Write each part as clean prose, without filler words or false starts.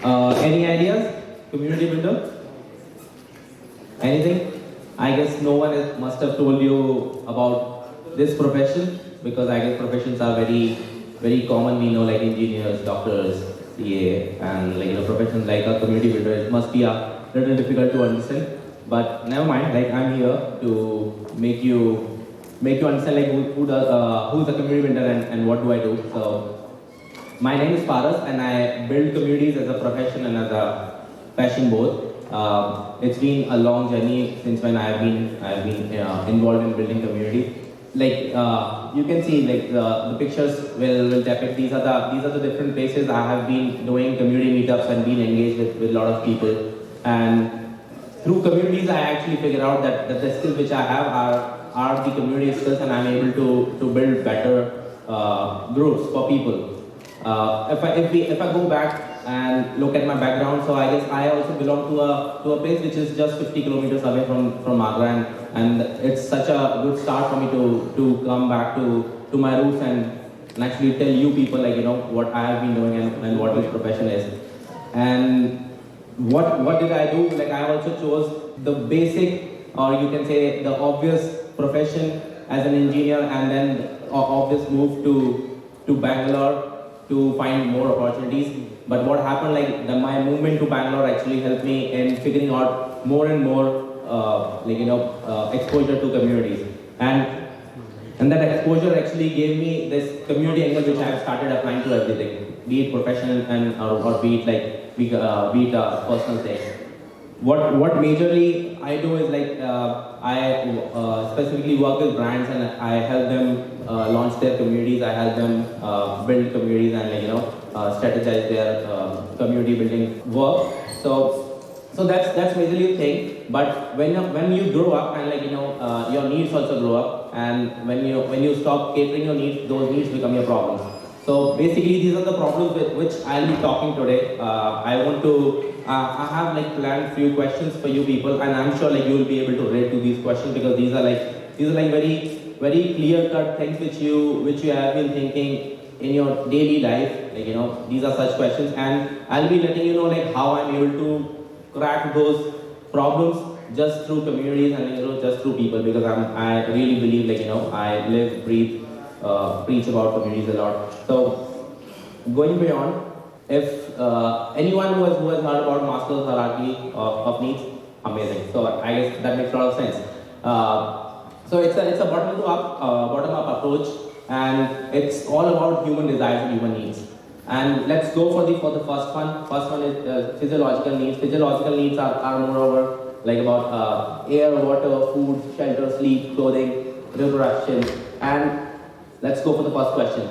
Any ideas? Community builder? Anything? I guess no one must have told you about this profession, because I guess professions are very common. We know, like engineers, doctors, CA, and professions like a community builder. It must be a little difficult to understand, but never mind. Like, I'm here to make you understand like who's a community builder and what do I do. So my name is Paras, and I build communities as a profession and as a passion both. It's been a long journey since when I've been involved in building community. Like you can see, like the pictures will depict. These are the different places I have been doing community meetups and been engaged with a lot of people. And through communities, I actually figure out that the skills which I have are the community skills, and I'm able to build better groups for people. If I go back and look at my background, so I guess I also belong to a place which is just 50 kilometers away from Agra, and it's such a good start for me to come back to my roots and actually tell you people what I have been doing and what this profession is. And what did I do? Like, I also chose the basic, or you can say the obvious profession as an engineer, and then obvious move to Bangalore to find more opportunities. But what happened, my movement to Bangalore actually helped me in figuring out more and more exposure to communities, and that exposure actually gave me this community angle which I have started applying to everything, be it professional or be it personal thing. What majorly I do is I specifically work with brands, and I help them launch their communities. I help them build communities and strategize their community building work. So that's majorly a thing. But when you grow up and your needs also grow up, and when you stop catering your needs, those needs become your problems. So basically, these are the problems with which I'll be talking today. I have planned few questions for you people, and I'm sure you will be able to relate to these questions, because these are very clear cut things which you have been thinking in your daily life. These are such questions, and I'll be letting you know how I'm able to crack those problems just through communities and just through people, because I really believe I live, breathe, preach about communities a lot. So going beyond, if anyone who has heard about Maslow's hierarchy of needs, amazing. So I guess that makes a lot of sense. So it's a bottom up approach, and it's all about human desires and human needs. And let's go for the first one. First one is physiological needs. Physiological needs are moreover about air, water, food, shelter, sleep, clothing, reproduction. And let's go for the first question.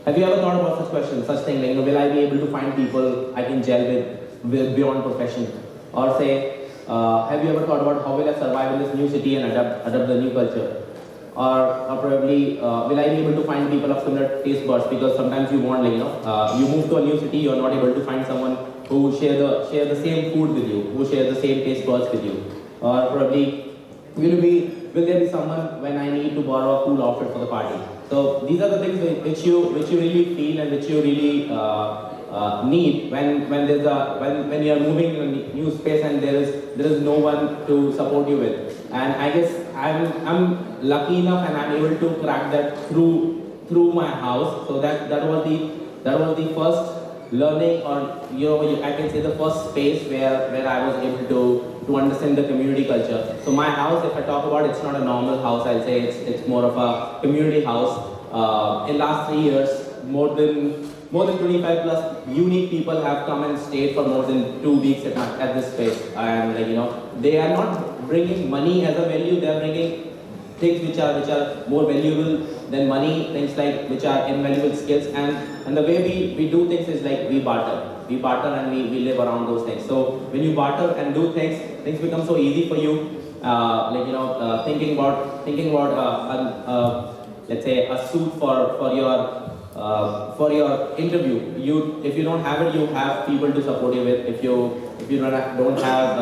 Have you ever thought about such questions, such thing will I be able to find people I can gel with beyond profession? Or say, have you ever thought about how will I survive in this new city and adapt the new culture? Or probably, will I be able to find people of similar taste buds? Because sometimes you want, you move to a new city, you're not able to find someone who share the same food with you, who share the same taste buds with you. Or probably, will there be someone when I need to borrow a cool outfit for the party? So these are the things which you really feel and which you really need when you are moving in a new space and there is no one to support you with. And I guess I'm lucky enough and I'm able to crack that through my house. So that was the first learning, or I can say the first space where I was able to understand the community culture. So my house, if I talk about, it's not a normal house. I'll say it's more of a community house. In last 3 years, more than 25 plus unique people have come and stayed for more than 2 weeks at this space. And they are not bringing money as a value. They are bringing things which are more valuable than money, things which are invaluable skills, and the way we do things is we barter and we live around those things. So when you barter and do things become so easy for you. Thinking about let's say a suit for your interview. If you don't have it, you have people to support you with. If you don't have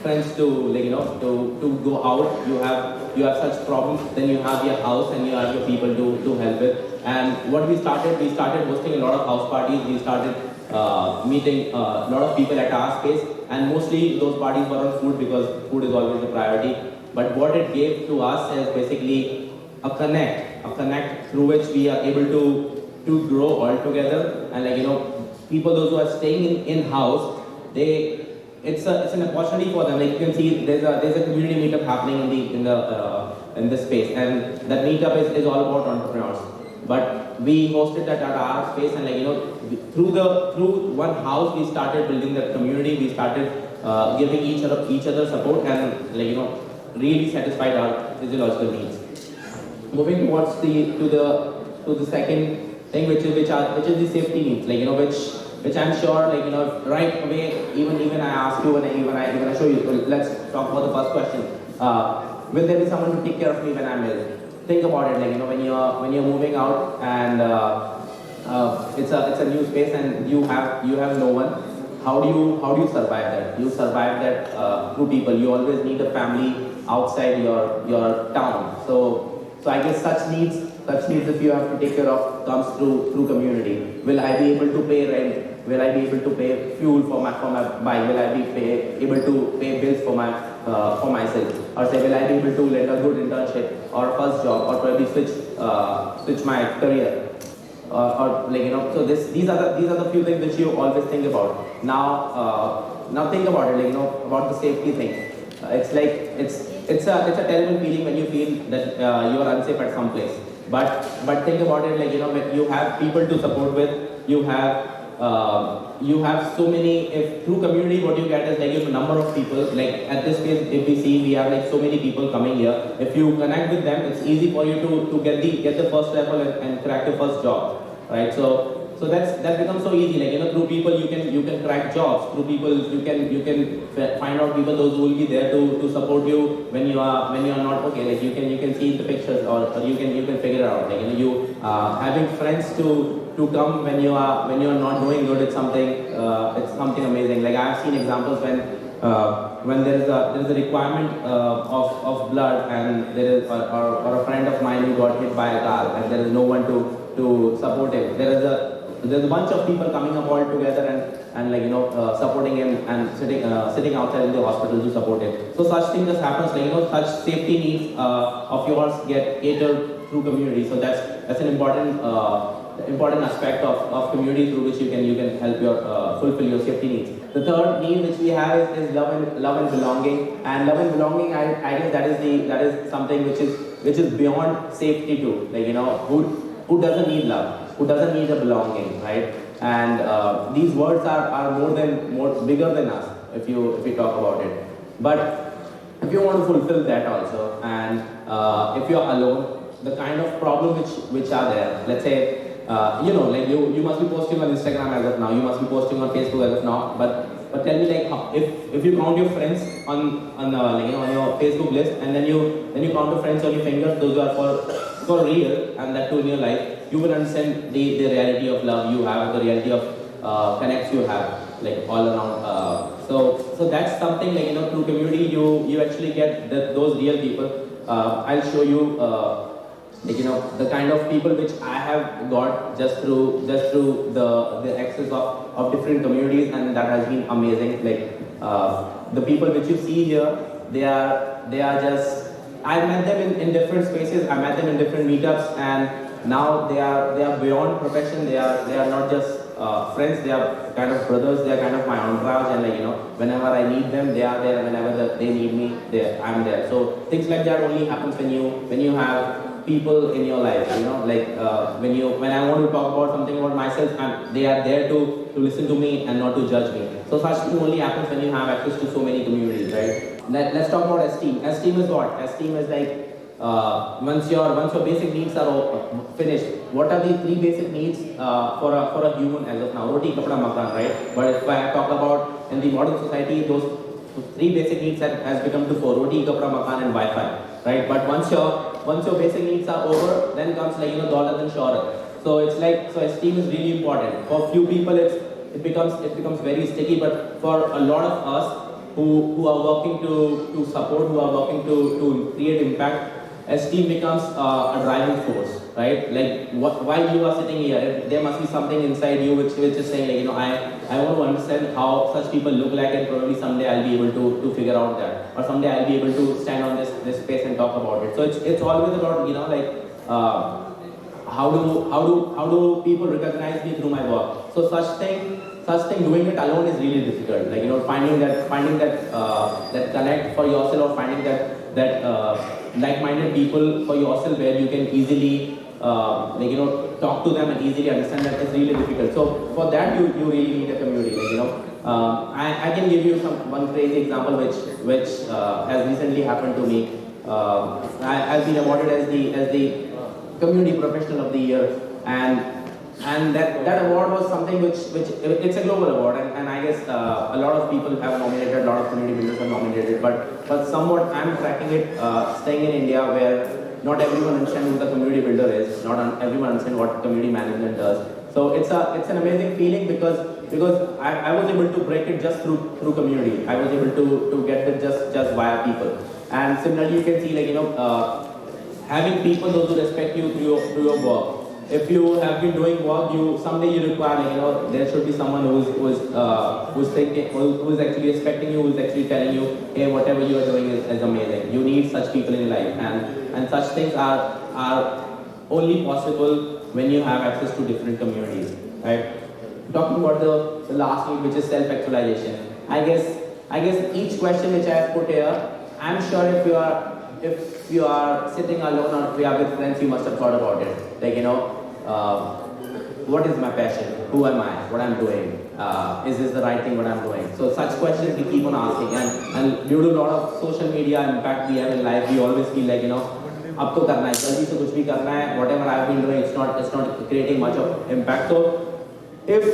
friends to go out, you have such problems, then you have your house and you have your people to help with. And what we started hosting a lot of house parties. We started meeting a lot of people at our space, and mostly those parties were on food because food is always a priority. But what it gave to us is basically a connect through which we are able to grow all together. And people those who are staying in house, it's an opportunity for them. Like you can see, there's a community meetup happening in this space, and that meetup is all about entrepreneurs. But we hosted that at our space, and through one house we started building that community. We started giving each other support, and really satisfied our physiological needs. Moving towards to the second thing, which is the safety needs, which I'm sure right away, even I ask you when I show you. So let's talk about the first question. Will there be someone to take care of me when I'm ill? Think about it, when you're moving out, and it's a new space and you have no one. How do you survive that? You survive that through people. You always need a family outside your town. So I guess such needs if you have to take care of comes through community. Will I be able to pay rent? Will I be able to pay fuel for my bike? Will I be able to pay bills for myself? Or say, will I be able to land a good internship or first job, or probably switch my career? So these are the few things which you always think about. Now think about it, about the safety thing. It's a terrible feeling when you feel that you are unsafe at some place. But think about it, when you have people to support with, you have so many. If through community, what you get is a number of people. At this case, if we see, we have so many people coming here. If you connect with them, it's easy for you to get the first level and crack the first job, right? So that becomes so easy. Through people you can crack jobs. Through people you can find out people those who will be there to support you when you are not okay. You can see the pictures, or you can figure it out. Having friends to come when you are not doing good. It's something amazing. I've seen examples when there is a requirement of blood, and there is or a friend of mine who got hit by a car, and there is no one to support him. There's a bunch of people coming up all together and supporting him, and sitting outside in the hospital to support him. So such thing just happens. Such safety needs of yours get catered through community. So that's an important aspect of community through which you can help fulfill your safety needs. The third need which we have is love and belonging. And love and belonging, I guess that is something which is beyond safety too. Who doesn't need love? Who doesn't need a belonging, right? And these words are more bigger than us if you talk about it. But if you want to fulfill that also, and if you're alone, the kind of problem which are there, let's say, you must be posting on Instagram as of now, you must be posting on Facebook as of now, but tell me, if you count your friends on your Facebook list, and then you count your friends on your fingers, those are for real, and that too in your life, you will understand the reality of love you have, the reality of connects you have, all around. So that's something, through community you actually get those real people. I'll show you the kind of people which I have got just through the access of different communities, and that has been amazing. The people which you see here, they are just, I met them in different spaces. I met them in different meetups, and now they are beyond profession. They are not just friends. They are kind of brothers. They are kind of my entourage, and whenever I need them, they are there. Whenever they need me, I'm there. So things like that only happens when you have people in your life. When I want to talk about something about myself, they are there to listen to me and not to judge me. So such thing only happens when you have access to so many communities, right? Let's talk about Esteem. Esteem is what? Esteem is once your basic needs are finished, what are the 3 basic needs for a human as of now? Roti, kapda, makan, right? But if I talk about in the modern society, those 3 basic needs has become to 4: roti, kapda, makan, and Wi-Fi, right? But once your basic needs are over, then comes dollar and shorat. So so Esteem is really important. For few people, it becomes very sticky, but for a lot of us who are working to support, who are working to create impact, Esteem becomes a driving force, right? Like while you are sitting here, there must be something inside you which is saying, like, I want to understand how such people look like, and probably someday I'll be able to figure out that, or someday I'll be able to stand on this space and talk about it. So it's always about, how do people recognize me through my work? So such thing doing it alone is really difficult. Like, finding that that connect for yourself, or finding that like-minded people for yourself where you can easily talk to them and easily understand that is really difficult. So for that you really need a community. I can give you one crazy example which has recently happened to me. I've been awarded as the community professional of the year, and that award was something which it's a global award, and I guess a lot of people have nominated, a lot of community builders have nominated, but somewhat I'm tracking it, staying in India where not everyone understands who the community builder is, not everyone understands what community management does. So it's an amazing feeling because I was able to break it just through community. I was able to get it just via people. And similarly, you can see, having people those who respect you through your work. If you have been doing work, someday you require, there should be someone who's thinking, who's actually respecting you, who's actually telling you, hey, whatever you are doing is amazing. You need such people in your life, and such things are only possible when you have access to different communities, right? Talking about the last need, which is self-actualization. I guess each question which I have put here, I'm sure if you are sitting alone or if you are with friends, you must have thought about it. What is my passion? Who am I? What I'm doing? Is this the right thing what I'm doing? So such questions we keep on asking, and due to a lot of social media impact we have in life, we always feel like, अब तो करना है, जल्दी से कुछ भी करना है, whatever I've been doing, it's not creating much of impact. So if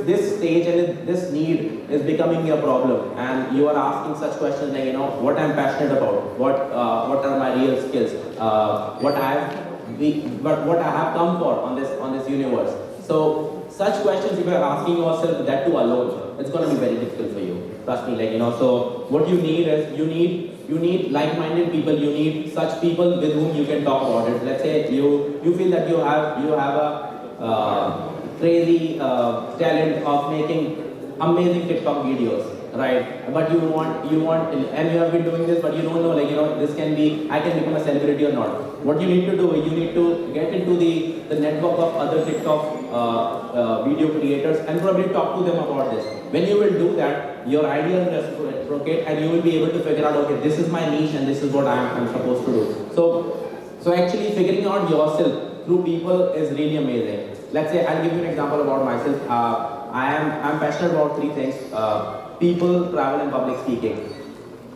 this stage and this need is becoming a problem, and you are asking such questions like, what I'm passionate about, what are my real skills, what I have come for on this universe. So such questions, if you are asking yourself that too alone, it's going to be very difficult for you. Trust me, so what you need is you need like-minded people. You need such people with whom you can talk about it. Let's say you feel that you have a crazy talent of making amazing TikTok videos, right? But you want, and you have been doing this, but you don't know, this can be, I can become a celebrity or not. What you need to do is you need to get into the network of other TikTok video creators and probably talk to them about this. When you will do that, your idea will reciprocate, and you will be able to figure out, okay, this is my niche and this is what I'm supposed to do. So actually figuring out yourself through people is really amazing. Let's say, I'll give you an example about myself. I'm passionate about three things: people, travel, and public speaking.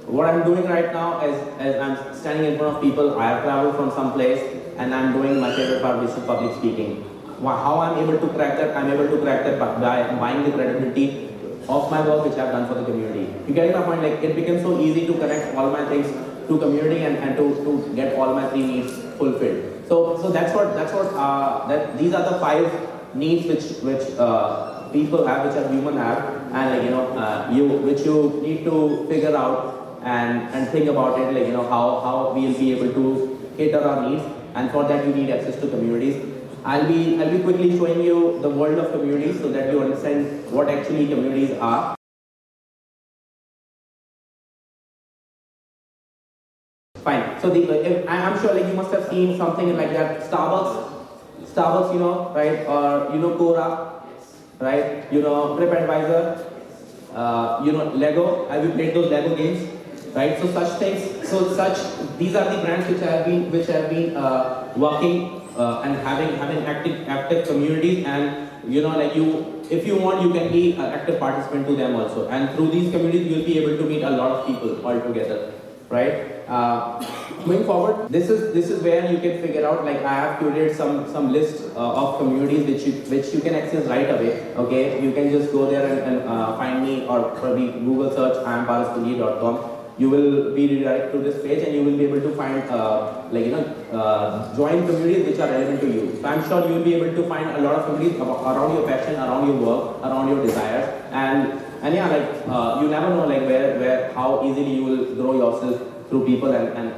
What I'm doing right now is I'm standing in front of people. I have traveled from some place, and I'm doing my favorite part, which is public speaking. How I'm able to crack that? I'm able to crack that by buying the credibility of my work which I've done for the community. You get my point? It became so easy to connect all my things to community and to get all my three needs fulfilled. So that's what these are the 5 needs which people have, which a human have, and which you need to figure out and think about it, how we'll be able to cater our needs, and for that you need access to communities. I'll be quickly showing you the world of communities so that you understand what actually communities are. Fine. So I'm sure you must have seen something like that. Starbucks, right? Or Quora, right? TripAdvisor, Lego. Have you played those Lego games? Right. So such things. These are the brands which have been working and having active communities, and if you want, you can be an active participant to them also. And through these communities, you'll be able to meet a lot of people all together. Right. Going forward, this is where you can figure out, I have curated some list of communities which you can access right away. Okay, you can just go there and find me, or probably Google search pundir.com. You will be redirected to this page, and you will be able to find join communities which are relevant to you. So I'm sure you will be able to find a lot of communities around your passion, around your work, around your desires, and yeah, you never know where how easily you will grow yourself through people, and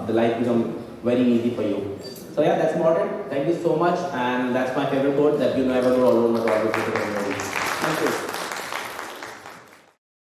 the life become very easy for you. So yeah, that's about it. Thank you so much, and that's my favorite quote, that you never grow alone but always with